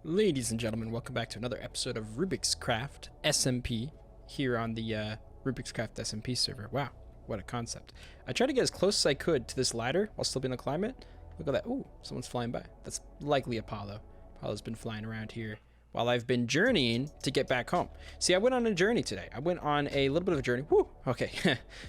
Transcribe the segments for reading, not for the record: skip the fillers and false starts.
Ladies and gentlemen, welcome back to another episode of Rubik's Craft SMP here on the Rubik's Craft SMP server. Wow, what a concept. I tried to get as close as I could to this ladder while still being able to climb it. Look at that. Ooh, someone's flying by. That's likely Apollo. Apollo's been flying around here while I've been journeying to get back home. See, I went on a journey today. I went on a little bit of a journey. Woo, okay.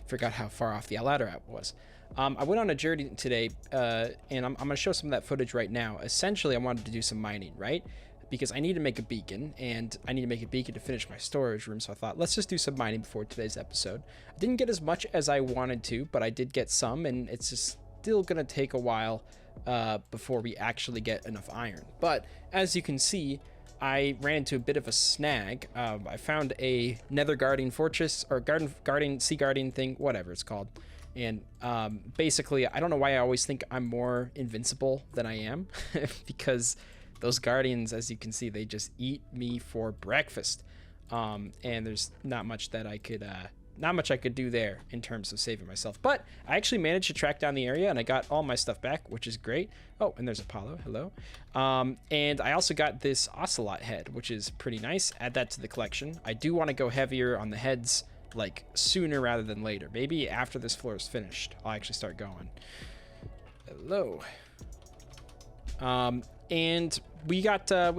Forgot how far off the ladder I was. I went on a journey today, and I'm going to show some of that footage right now. Essentially, I wanted to do some mining, right? Because I need to make a beacon, and I need to make a beacon to finish my storage room, so I thought, let's just do some mining before today's episode. I didn't get as much as I wanted to, but I did get some, and it's just still going to take a while before we actually get enough iron. But as you can see, I ran into a bit of a snag. I found a nether guarding fortress, or sea guarding thing, whatever it's called. And basically, I don't know why I always think I'm more invincible than I am, because those guardians, as you can see, they just eat me for breakfast. And there's not much that I could do there in terms of saving myself. But I actually managed to track down the area, and I got all my stuff back, which is great. Oh, and there's Apollo. Hello. And I also got this ocelot head, which is pretty nice. Add that to the collection. I do want to go heavier on the heads, like sooner rather than later. Maybe after this floor is finished, I'll actually start going. Hello. And we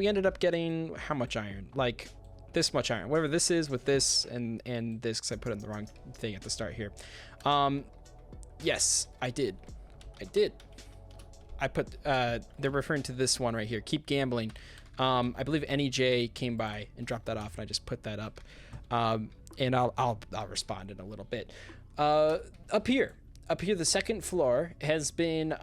ended up getting how much iron? Like this much iron, whatever this is, with this and this, because I put in the wrong thing at the start here. Yes, I did. I put they're referring to this one right here, keep gambling. I believe NEJ came by and dropped that off, and I just put that up. And I'll respond in a little bit. Up here, the second floor has been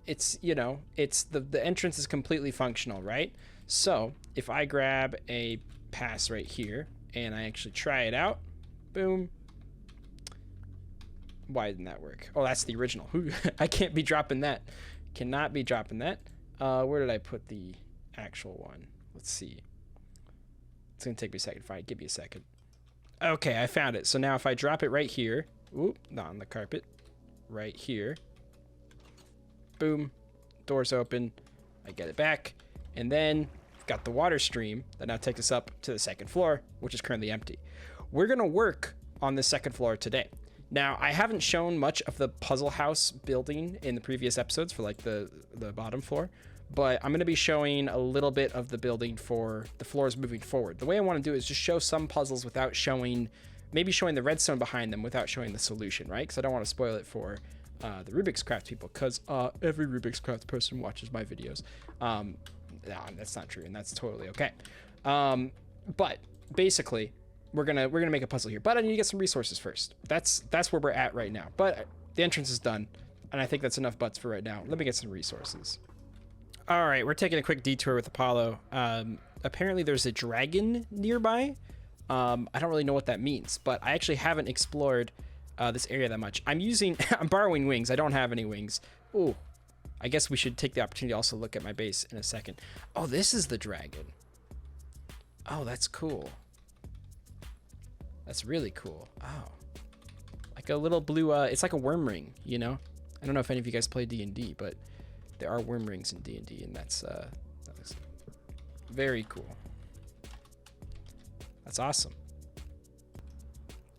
it's the entrance is completely functional, right? So if I grab a pass right here and I actually try it out, boom. Why didn't that work? Oh, that's the original. I can't be dropping that. Cannot be dropping that. Where did I put the actual one? Let's see. It's gonna take me a second. Fine, give me a second. Okay, I found it. So now if I drop it right here, oop, not on the carpet, right here, boom, doors open, I get it back, and then I've got the water stream that now takes us up to the second floor, which is currently empty. We're gonna work on the second floor today. Now, I haven't shown much of the puzzle house building in the previous episodes for like the bottom floor, but I'm going to be showing a little bit of the building for the floors moving forward. The way I want to do is just show some puzzles without maybe showing the redstone behind them without showing the solution, right? Because I don't want to spoil it for the Rubik's Craft people, because every Rubik's Craft person watches my videos. No, that's not true, and that's totally okay. But basically, we're gonna make a puzzle here, but I need to get some resources first. That's where we're at right now. But the entrance is done, and I think that's enough butts for right now. Let me get some resources. All right, we're taking a quick detour with Apollo. Apparently there's a dragon nearby. I don't really know what that means, but I actually haven't explored this area that much. I'm borrowing wings. I don't have any wings. Ooh, I guess we should take the opportunity to also look at my base in a second. Oh, this is the dragon. Oh, that's cool. That's really cool. Oh, like a little blue, it's like a worm ring, you know? I don't know if any of you guys play D&D, but there are worm rings in D&D, and that's very cool. That's awesome.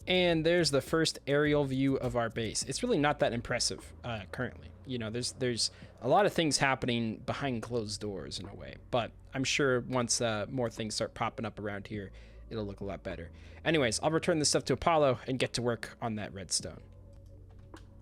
And there's the first aerial view of our base. It's really not that impressive currently. You know, there's a lot of things happening behind closed doors in a way, but I'm sure once more things start popping up around here, it'll look a lot better. Anyways, I'll return this stuff to Apollo and get to work on that redstone.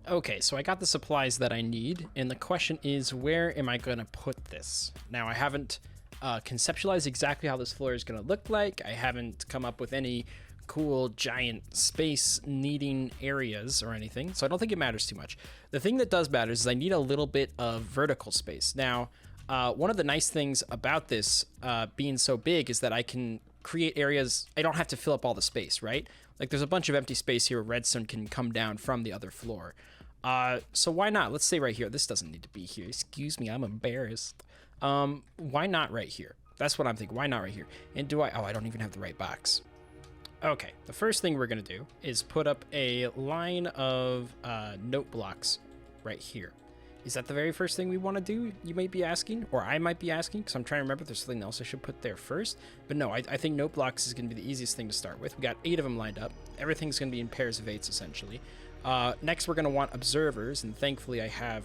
Okay, so I got the supplies that I need, and the question is, where am I gonna put this? Now, I haven't conceptualized exactly how this floor is gonna look like. I haven't come up with any cool giant space needing areas or anything, so I don't think it matters too much. The thing that does matter is I need a little bit of vertical space. Now, one of the nice things about this being so big is that I can create areas. I don't have to fill up all the space, right? Like there's a bunch of empty space here where redstone can come down from the other floor. So why not? Let's say right here. This doesn't need to be here. Excuse me, I'm embarrassed. Why not right here? That's what I'm thinking. Why not right here? And I don't even have the right box. Okay, the first thing we're gonna do is put up a line of note blocks right here. Is that the very first thing we want to do? You might be asking, or I might be asking, because I'm trying to remember if there's something else I should put there first. But no, I think note blocks is going to be the easiest thing to start with. We got 8 of them lined up. Everything's going to be in pairs of 8s, essentially. Next, we're going to want observers, and thankfully I have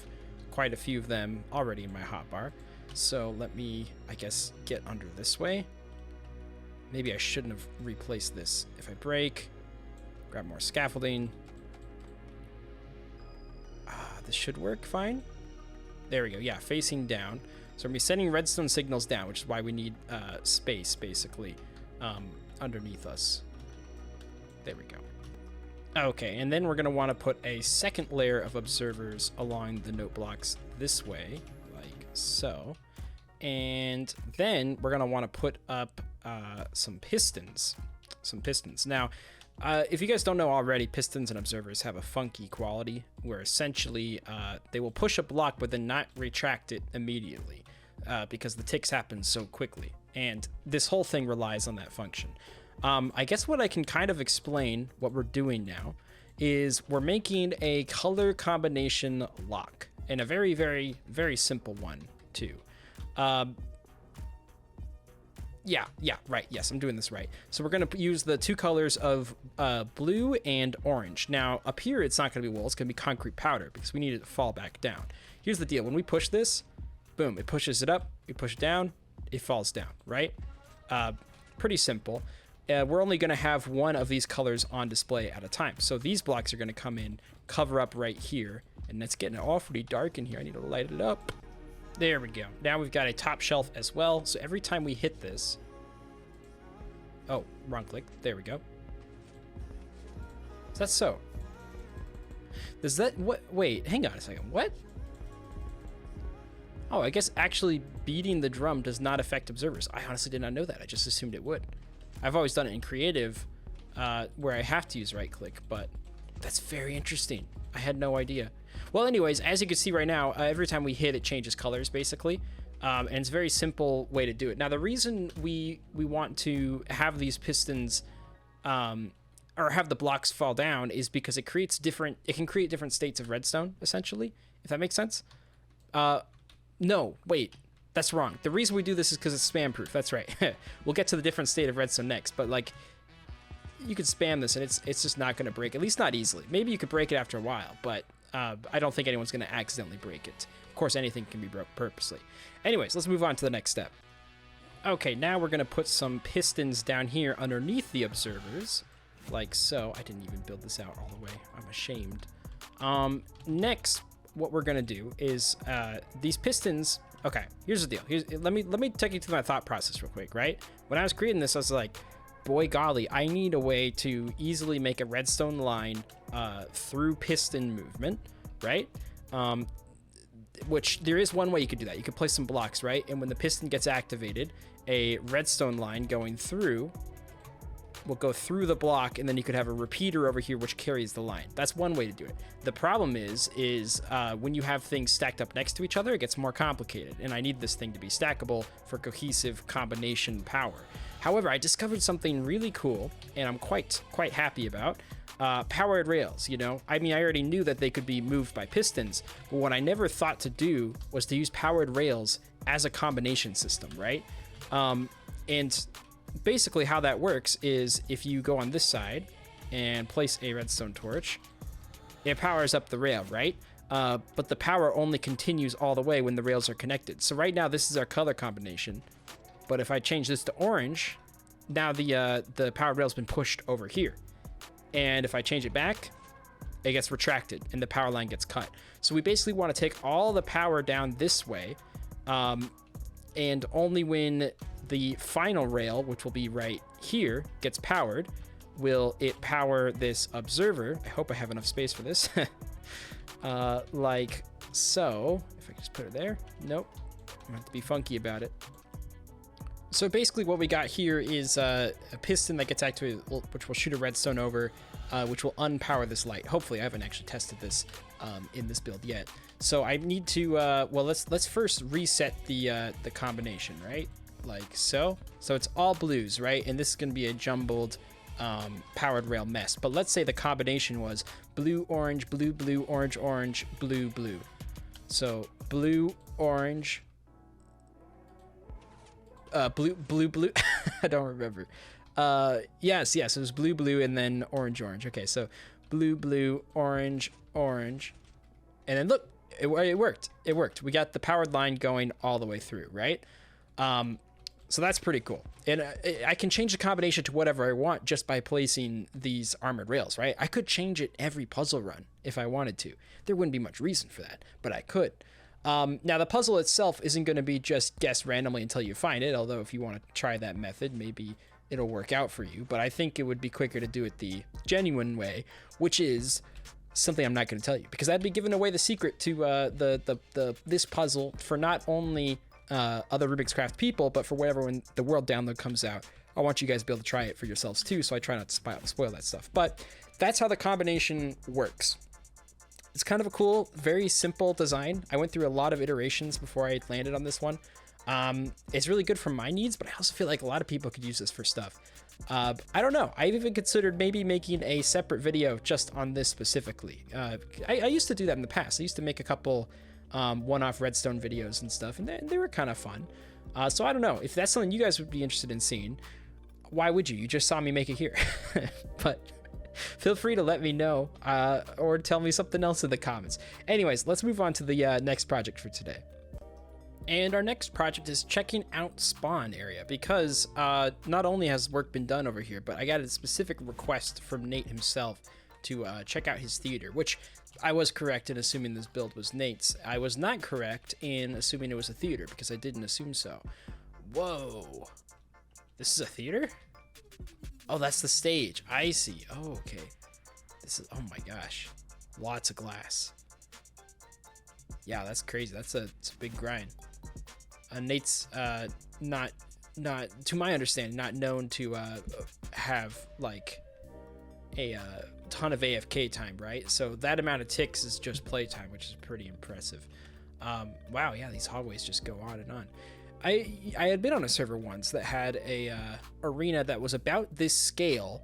quite a few of them already in my hotbar. So let me, I guess, get under this way. Maybe I shouldn't have replaced this. If I break, grab more scaffolding. This should work fine. There we go. Yeah, facing down. So we're going to be sending redstone signals down, which is why we need space, basically, underneath us. There we go. Okay, and then we're going to want to put a second layer of observers along the note blocks this way, like so. And then we're going to want to put up some pistons. Now, if you guys don't know already, pistons and observers have a funky quality where essentially they will push a block but then not retract it immediately because the ticks happen so quickly. And this whole thing relies on that function. I guess what I can kind of explain what we're doing now is we're making a color combination lock, and a very, very, very simple one too. Yeah, right. Yes, I'm doing this right. So we're going to use the 2 colors of blue and orange. Now, up here, it's not going to be wool. It's going to be concrete powder because we need it to fall back down. Here's the deal. When we push this, boom, it pushes it up. We push it down, it falls down, right? Pretty simple. We're only going to have one of these colors on display at a time. So these blocks are going to come in, cover up right here, and it's getting awfully dark in here. I need to light it up. There we go. Now we've got a top shelf as well. So every time we hit this... Oh, wrong click. There we go. Is that so? Does that... What? Wait, hang on a second. What? Oh, I guess actually beating the drum does not affect observers. I honestly did not know that. I just assumed it would. I've always done it in creative where I have to use right click, but that's very interesting. I had no idea. Well, anyways, as you can see right now, every time we hit, it changes colors, basically. And it's a very simple way to do it. Now, the reason we want to have these pistons or have the blocks fall down is because it can create different states of redstone, essentially, if that makes sense. No, wait, that's wrong. The reason we do this is because it's spam proof. That's right. We'll get to the different state of redstone next, but like, you could spam this and it's just not going to break, at least not easily. Maybe you could break it after a while, but I don't think anyone's going to accidentally break it. Of course, anything can be broke purposely. Anyways, let's move on to the next step. Okay, now we're going to put some pistons down here underneath the observers, like so. I didn't even build this out all the way. I'm ashamed. Next, what we're going to do is these pistons. Okay, here's the deal. Let me take you through my thought process real quick, right? When I was creating this, I was like, boy golly, I need a way to easily make a redstone line through piston movement, right? Which there is one way you could do that. You could place some blocks, right? And when the piston gets activated, a redstone line going through will go through the block, and then you could have a repeater over here which carries the line. That's one way to do it. The problem is when you have things stacked up next to each other, it gets more complicated, and I need this thing to be stackable for cohesive combination power. However, I discovered something really cool, and I'm quite happy about. Powered rails, you know? I mean, I already knew that they could be moved by pistons, but what I never thought to do was to use powered rails as a combination system, right? And basically how that works is if you go on this side and place a redstone torch, it powers up the rail, right? But the power only continues all the way when the rails are connected. So right now, this is our color combination. But if I change this to orange, now the powered rail's been pushed over here. And if I change it back, it gets retracted and the power line gets cut. So we basically want to take all the power down this way. And only when the final rail, which will be right here, gets powered, will it power this observer. I hope I have enough space for this. Like so. If I can just put it there. Nope. I have to be funky about it. So basically what we got here is a piston that gets activated, which will shoot a redstone over, which will unpower this light. Hopefully, I haven't actually tested this in this build yet. So I need to, well, let's first reset the combination, right? Like so. So it's all blues, right? And this is going to be a jumbled powered rail mess. But let's say the combination was blue, orange, blue, blue, orange, orange, blue, blue. So blue, orange, blue. I don't remember. Yes, it was blue, and then orange. Okay, so blue, orange, and then look, it worked. It worked. We got the powered line going all the way through, right? So that's pretty cool. And I can change the combination to whatever I want just by placing these armored rails, right? I could change it every puzzle run if I wanted to. There wouldn't be much reason for that, but I could. Now, the puzzle itself isn't going to be just guess randomly until you find it, although if you want to try that method, maybe it'll work out for you. But I think it would be quicker to do it the genuine way, which is something I'm not going to tell you, because I'd be giving away the secret to this puzzle for not only other Rubik's Craft people, but for whatever when the world download comes out. I want you guys to be able to try it for yourselves too, so I try not to spoil that stuff. But that's how the combination works. It's kind of a cool, very simple design. I went through a lot of iterations before I landed on this one. It's really good for my needs, but I also feel like a lot of people could use this for stuff. I don't know. I've even considered maybe making a separate video just on this specifically. I used to do that in the past. I used to make a couple one-off redstone videos and stuff, and they were kind of fun. So I don't know. If that's something you guys would be interested in seeing, why would you? You just saw me make it here. But feel free to let me know or tell me something else in the comments. Anyways, let's move on to the next project for today. And our next project is checking out spawn area, because not only has work been done over here, but I got a specific request from Nate himself to check out his theater, which I was correct in assuming this build was Nate's. I was not correct in assuming it was a theater, because I didn't assume so. Whoa. This is a theater? Oh, that's the stage. I see. Oh, okay. This is, oh my gosh. Lots of glass. Yeah, that's crazy. It's a big grind. Nate's not to my understanding, not known to have like a ton of AFK time, right? So that amount of ticks is just playtime, which is pretty impressive. Wow, yeah, these hallways just go on and on. I had been on a server once that had a arena that was about this scale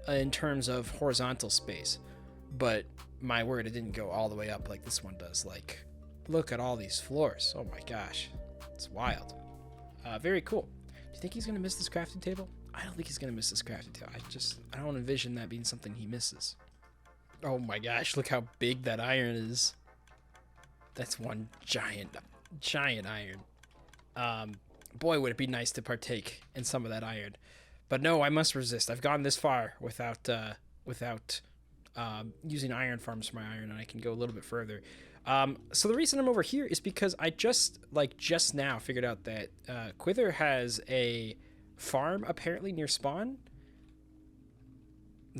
in terms of horizontal space, but my word, it didn't go all the way up like this one does. Like, look at all these floors. Oh my gosh, it's wild. Very cool. Do you think he's gonna miss this crafting table? I don't think he's gonna miss this crafting table. I don't envision that being something he misses. Oh my gosh, look how big that iron is. That's one giant iron. Boy, would it be nice to partake in some of that iron, but no, I must resist. I've gone this far without using iron farms for my iron, and I can go a little bit further. So the reason I'm over here is because I just now figured out that Quither has a farm apparently near spawn.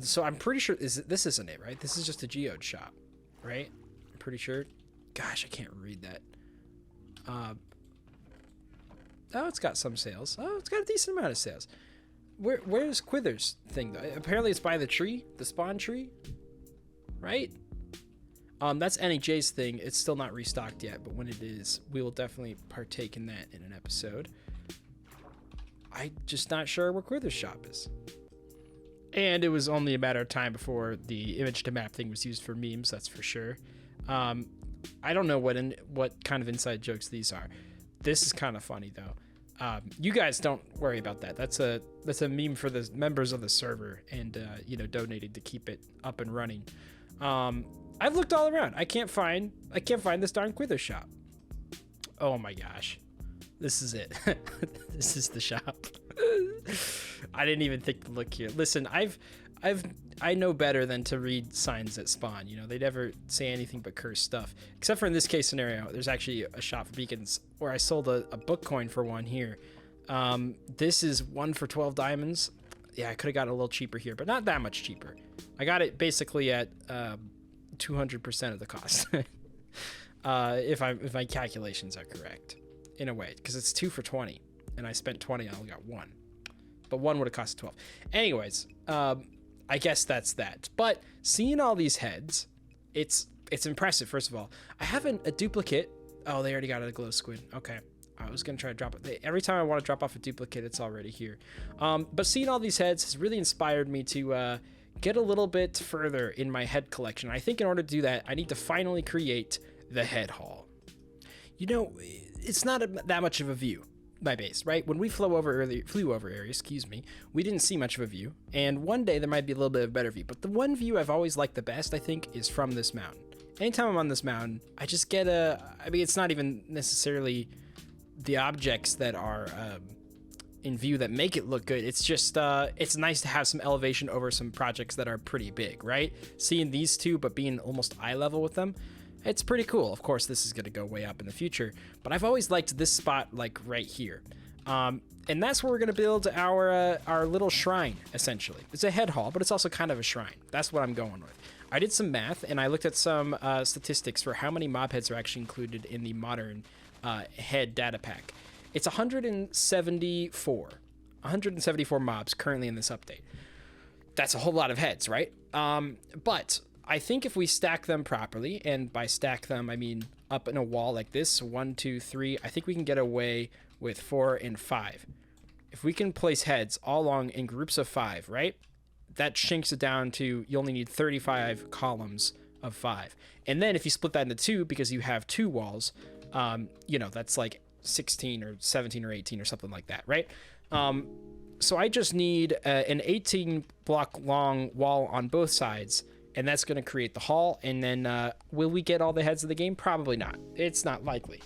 So I'm pretty sure this isn't it, right? This is just a geode shop, right? I'm pretty sure. Gosh, I can't read that. Oh, it's got some sales. Oh, it's got a decent amount of sales. Where's Quither's thing though? Apparently it's by the tree, the spawn tree, right? That's NHJ's thing. It's still not restocked yet, but when it is, we will definitely partake in that in an episode. I'm just not sure where Quither's shop is. And it was only a matter of time before the image to map thing was used for memes, that's for sure. I don't know what kind of inside jokes these are. This is kind of funny though. You guys don't worry about that. That's a meme for the members of the server, and donating to keep it up and running. I've looked all around. I can't find this darn Quither shop. Oh my gosh, this is it. This is the shop. I didn't even think to look here. Listen, I know better than to read signs at spawn. They never say anything but cursed stuff. Except for in this case scenario, there's actually a shop for beacons where I sold a book coin for one here. This is 1 for 12 diamonds. Yeah, I could have got it a little cheaper here, but not that much cheaper. I got it basically at 200% of the cost. If my calculations are correct, in a way, because it's 2 for 20, and I spent 20, I only got 1. But 1 would have cost 12. Anyways, I guess that's that. But seeing all these heads, it's impressive. First of all, I have a duplicate. Oh, they already got a glow squid. Okay, I was gonna try to drop it. Every time I want to drop off a duplicate, it's already here. But seeing all these heads has really inspired me to get a little bit further in my head collection. I think in order to do that, I need to finally create the head hall. You know, it's not that much of a view, my base, right? When we flew over areas, excuse me, we didn't see much of a view. And one day there might be a little bit of a better view. But the one view I've always liked the best, I think, is from this mountain. Anytime I'm on this mountain, I just get I mean, it's not even necessarily the objects that are in view that make it look good. It's just, it's nice to have some elevation over some projects that are pretty big, right? Seeing these two, but being almost eye level with them, it's pretty cool. Of course, this is going to go way up in the future, but I've always liked this spot, like right here. And that's where we're going to build our little shrine, essentially. It's a head hall, but it's also kind of a shrine. That's what I'm going with. I did some math, and I looked at some statistics for how many mob heads are actually included in the modern head data pack. It's 174. 174 mobs currently in this update. That's a whole lot of heads, right? But I think if we stack them properly, and by stack them, I mean up in a wall like this, 1, 2, 3, I think we can get away with 4 and 5. If we can place heads all along in groups of 5, right? That shrinks it down to, you only need 35 columns of 5. And then if you split that into 2, because you have 2 walls, you know, that's like 16 or 17 or 18 or something like that, right? So I just need an 18 block long wall on both sides, and that's going to create the hall. And then will we get all the heads of the game? Probably not. It's not likely,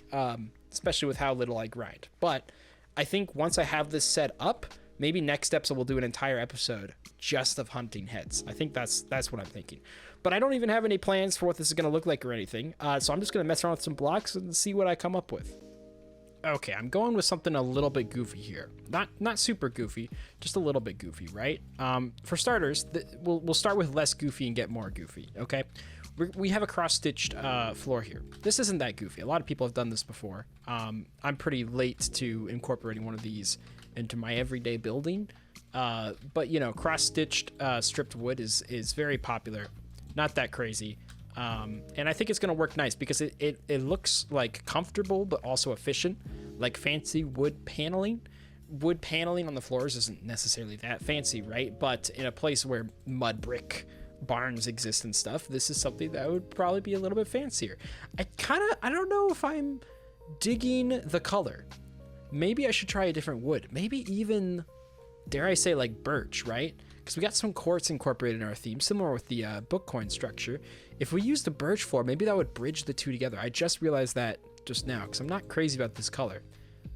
especially with how little I grind. But I think once I have this set up, maybe next episode we'll do an entire episode just of hunting heads. I think that's what I'm thinking. But I don't even have any plans for what this is going to look like or anything. So I'm just going to mess around with some blocks and see what I come up with. Okay, I'm going with something a little bit goofy here. Not super goofy, just a little bit goofy, right? For starters, we'll start with less goofy and get more goofy, okay? We have a cross-stitched floor here. This isn't that goofy. A lot of people have done this before. I'm pretty late to incorporating one of these into my everyday building. But, you know, cross-stitched stripped wood is very popular. Not that crazy. And I think it's going to work nice because it looks like comfortable but also efficient, like fancy wood paneling. Wood paneling on the floors isn't necessarily that fancy, right? But in a place where mud brick barns exist and stuff, this is something that would probably be a little bit fancier. I don't know if I'm digging the color. Maybe I should try a different wood. Maybe even, dare I say, like birch, right? Because we got some quartz incorporated in our theme, similar with the book coin structure. If we use the birch floor, maybe that would bridge the two together. I just realized that just now, because I'm not crazy about this color.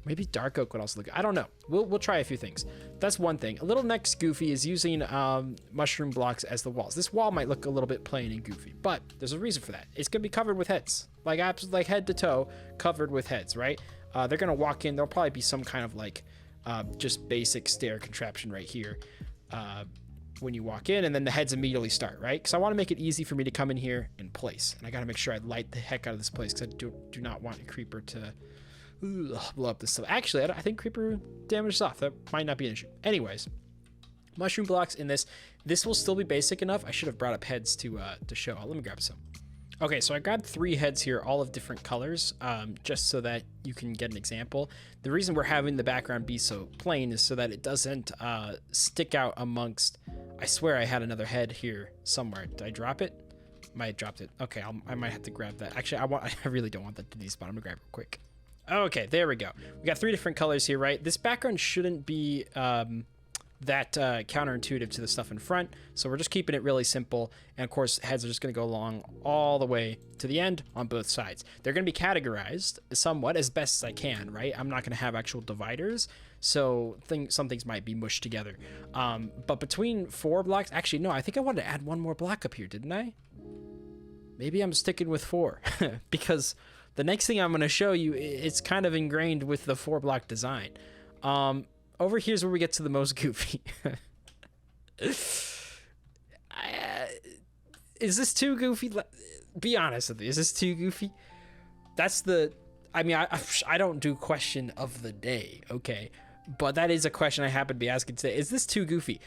Maybe dark oak would also look, I don't know. We'll try a few things. That's one thing. A little next goofy is using mushroom blocks as the walls. This wall might look a little bit plain and goofy, but there's a reason for that. It's going to be covered with heads, like head to toe covered with heads, right? They're going to walk in. There'll probably be some kind of like just basic stair contraption right here. When you walk in, and then the heads immediately start, right? Because I want to make it easy for me to come in here and place. And I got to make sure I light the heck out of this place because I do not want a creeper to blow up this stuff. Actually, I think creeper damages off. That might not be an issue. Anyways, mushroom blocks in this. This will still be basic enough. I should have brought up heads to show. Let me grab some. Okay, so I grabbed 3 heads here, all of different colors, just so that you can get an example. The reason we're having the background be so plain is so that it doesn't stick out amongst... I swear I had another head here somewhere. Did I drop it? Might have dropped it. Okay, I might have to grab that. Actually, I really don't want that to despawn. I'm gonna grab it real quick. Okay, there we go. We got 3 different colors here, right? This background shouldn't be that counterintuitive to the stuff in front, so we're just keeping it really simple. And of course, heads are just going to go along all the way to the end on both sides. They're going to be categorized somewhat as best as I can, right? I'm not going to have actual dividers, so some things might be mushed together. But between 4 blocks, actually no, I think I wanted to add 1 more block up here, didn't I? Maybe I'm sticking with 4 because the next thing I'm going to show you, it's kind of ingrained with the 4 block design. Over here's where we get to the most goofy. Is this too goofy? Be honest with me. Is this too goofy? That's the... I mean, I don't do question of the day, okay? But that is a question I happen to be asking today. Is this too goofy?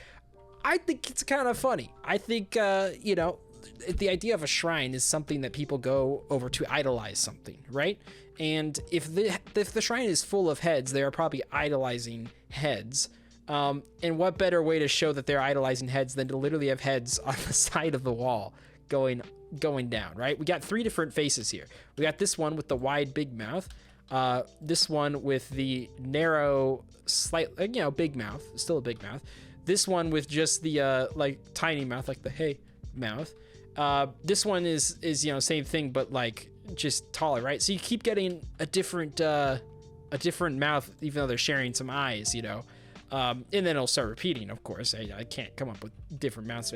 I think it's kind of funny. I think, you know, the idea of a shrine is something that people go over to idolize something, right? And if the shrine is full of heads, they are probably idolizing heads. And what better way to show that they're idolizing heads than to literally have heads on the side of the wall going down, right? We got 3 different faces here. We got this one with the wide big mouth, This one with the narrow, slight, big mouth, still a big mouth. This one with just the like tiny mouth, like the hey mouth. This one is same thing, but like just taller, right? So you keep getting a different mouth, even though they're sharing some eyes, and then it'll start repeating. Of course, I can't come up with different mouths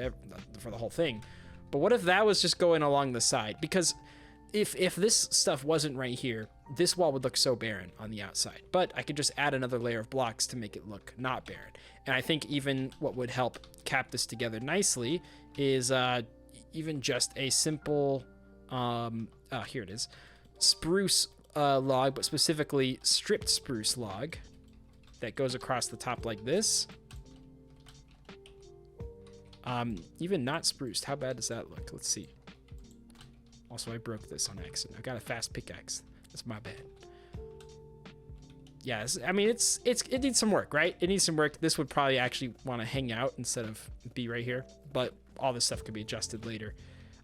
for the whole thing. But what if that was just going along the side? Because if this stuff wasn't right here, this wall would look so barren on the outside. But I could just add another layer of blocks to make it look not barren. And I think even what would help cap this together nicely is even just a simple, here it is, spruce log, but specifically stripped spruce log that goes across the top like this. Even not spruced, how bad does that look? Let's see. Also, I broke this on accident. I got a fast pickaxe. That's my bad. Yeah, I mean, it needs some work, right? It needs some work. This would probably actually want to hang out instead of be right here, but all this stuff could be adjusted later.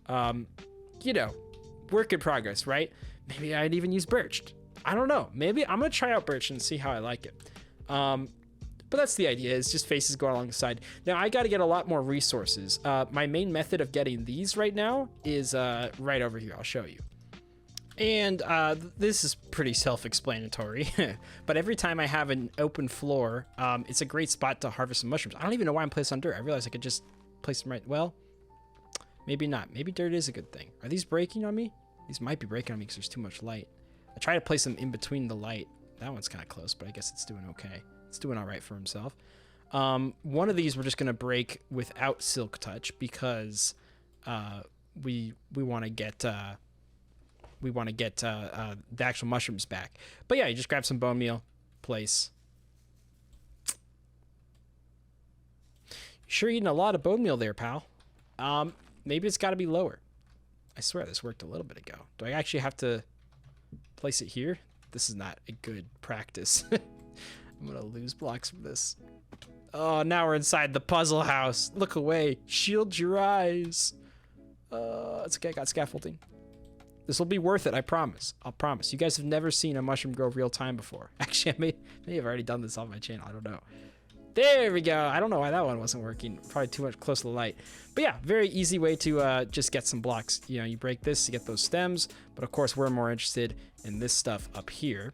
Work in progress, right? Maybe I'd even use birch. I don't know. Maybe I'm gonna try out birch and see how I like it. But that's the idea, is just faces go along the side. Now, I got to get a lot more resources. My main method of getting these right now is right over here. I'll show you. And this is pretty self-explanatory. But every time I have an open floor, it's a great spot to harvest some mushrooms. I don't even know why I'm placed on dirt. I realized I could just place them right. Well, maybe not. Maybe dirt is a good thing. Are these breaking on me? These might be breaking on me because there's too much light. I try to place them in between the light. That one's kind of close, but I guess it's doing okay. It's doing all right for himself. One of these we're just gonna break without silk touch because we want to get the actual mushrooms back. But yeah, you just grab some bone meal, place. You're sure eating a lot of bone meal there, pal. Maybe it's got to be lower. I swear this worked a little bit ago. Do I actually have to place it here? This is not a good practice. I'm gonna lose blocks from this. Oh, now we're inside the puzzle house. Look away. Shield your eyes. It's okay, I got scaffolding. This will be worth it, I promise. I'll promise. You guys have never seen a mushroom grow real time before. Actually, I may have already done this on my channel. I don't know. There we go. I don't know why that one wasn't working. Probably too much close to the light. But yeah, very easy way to just get some blocks. You break this to get those stems. But of course, we're more interested in this stuff up here.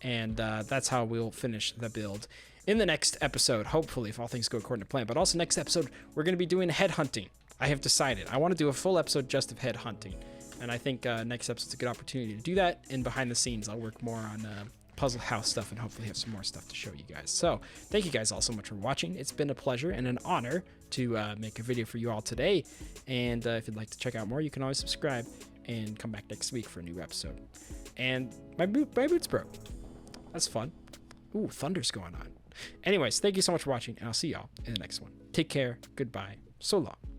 And that's how we'll finish the build in the next episode, hopefully, if all things go according to plan. But also next episode, we're going to be doing head hunting. I have decided. I want to do a full episode just of head hunting. And I think next episode's a good opportunity to do that. And behind the scenes, I'll work more on puzzle house stuff and hopefully have some more stuff to show you guys. So thank you guys all so much for watching. It's been a pleasure and an honor to make a video for you all today. And if you'd like to check out more, you can always subscribe and come back next week for a new episode. And my boots broke. That's fun. Ooh, thunder's going on. Anyways, thank you so much for watching, and I'll see y'all in the next one. Take care. Goodbye. So long.